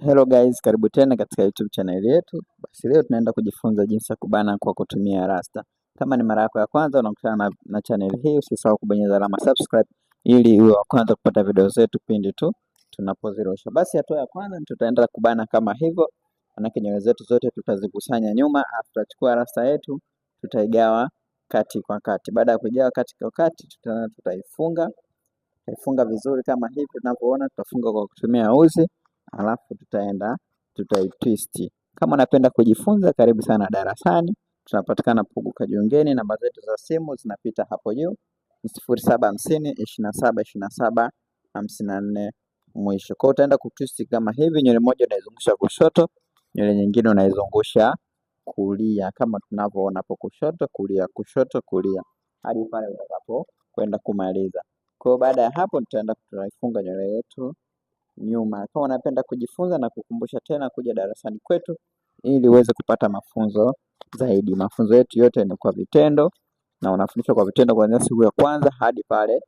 Hello guys, karibu tena katika YouTube channel yetu. Basi leo tunaenda kujifunza jinsi ya kubana kwa kutumia rasta. Kama ni mara yako ya kwanza unakutana na channel hii, usisahau kubonyeza alama subscribe ili uwe wa kwanza kupata video zetu pindi tu tunapozirusha. Basi hatua ya kwanza tutaenda kubana kama hivyo. Manake nywele zetu zote tutazikusanya nyuma, tutachukua rasta yetu, tutaigawa kati kwa kati. Baada ya kuigawa kati kwa kati, tutaifunga vizuri kama hivi tunavyoona, tutafunga kwa kutumia uzi. Alafu tutaitwist. Kama unapenda kujifunza, karibu sana darasani. Tunapatikana Pugu Kajiungeni. Namba zetu za simu zinapita hapo juu, ni 0750 27 54 mwisho. Kwa utaenda kutwist kama hivi, nywele moja unaizungusha kushoto, nywele nyingine unaizungusha kulia, kama tunavyoona hapo, kushoto kulia, hadi pale utakapo kwenda kumaliza. Kwa baada ya hapo tutaenda tutaifunga nywele yetu nyuma. Kama unapenda kujifunza na kukumbusha tena kuja darasani kwetu ili uweze kupata mafunzo zaidi. Mafunzo yetu yote ni kwa vitendo na unafundishwa kwa vitendo kuanzia siku ya kwanza hadi pale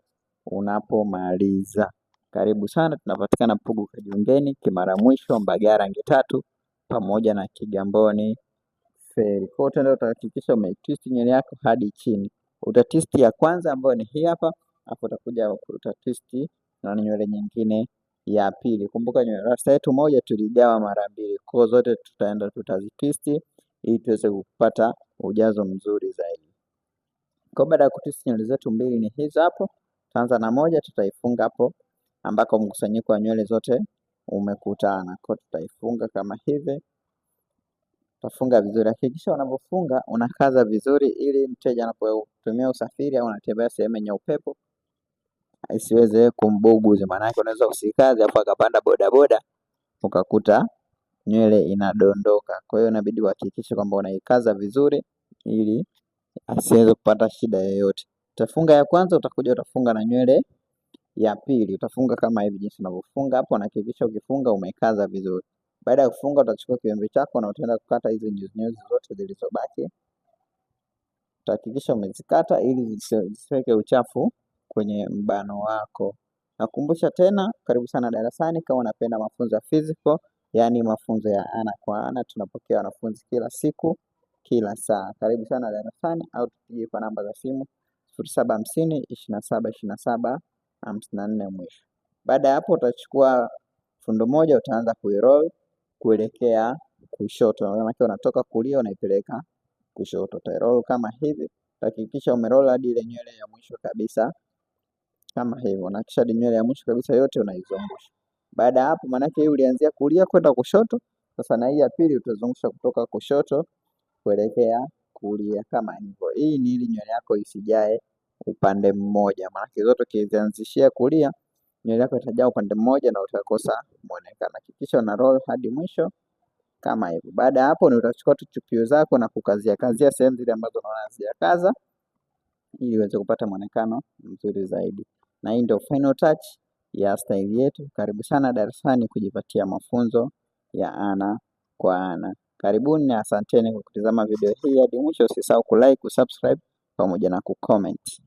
unapomaliza. Karibu sana, tunapatikana Pugu Kajiungeni, Kimara Mwisho, Mbagala Rangi Tatu pamoja na Kigamboni Feri. Kwa hiyo utahakikisha umetwist nywele yako hadi chini. Utatwist ya kwanza ambayo ni hii hapa, hapo utakuja utatwist na nywele nyingine ya pili. Kumbuka nywele rasta yetu moja tuligawa mara mbili, kwa zote tutaenda tutazitwist ili tuweze kupata ujazo mzuri zaidi. Kwa baada ya kutwist nywele zetu mbili ni hizo hapo, tutaanza na moja, tutaifunga hapo ambako mkusanyiko wa nywele zote umekutana. Kwa tutaifunga kama hivi. Utafunga vizuri. Hakikisha unapofunga unakaza vizuri ili mteja anapotumia usafiri au anatembea sehemu yenye upepo isiweze kumbuguza. Maana yake unaweza usikaze hapo akapanda bodaboda ukakuta nywele inadondoka. Kwa hiyo inabidi uhakikishe kwamba unaikaza vizuri ili asiweze kupata shida yoyote. Utafunga ya kwanza, utakuja utafunga na nywele ya pili. Utafunga kama hivi jinsi unavyofunga hapo, na hakikisha ukifunga umekaza vizuri. Baada ya kufunga utachukua kiwembe chako na utaenda kukata hizo nyuzi zote zilizobaki. Utahakikisha umezikata ili zisiweke uchafu kwenye mbano wako. Nakumbusha tena, karibu sana darasani. Kama unapenda mafunzo ya physical, yani mafunzo ya ana kwa ana, tunapokea wanafunzi kila siku, kila saa. Karibu sana darasani au tupigie kwa namba za simu 0750 27 54 mwisho. Baada ya hapo utachukua fundo moja, utaanza kuiroll kuelekea kushoto. Maana unatoka kulia unaipeleka kushoto. Utairoll kama hivi. Hakikisha umeroll hadi ile nywele ya mwisho kabisa kama hivyo. Na kisha nywele ya mwisho kabisa yote unaizungusha. Baada hapo, maana hii ulianzia kulia kwenda kushoto, sasa na hii ya pili utazungusha kutoka kushoto kuelekea kulia kama hivyo. Hii ni ili nywele yako isijae upande mmoja. Maana zote ukianzishia kulia, nywele yako itajaa upande mmoja na utakosa muonekano. Hakikisha una roll hadi mwisho kama hivyo. Baada hapo ni utachukua chupio zako na kukazia sehemu zile ambazo unaona hazijakaza ili uweze kupata muonekano mzuri zaidi. Na hii ndio final touch ya style yetu. Karibu sana darasani kujipatia mafunzo ya ana kwa ana. Karibuni na asanteni kwa kutazama video hii hadi mwisho. Usisahau kulike, kusubscribe pamoja na kucomment.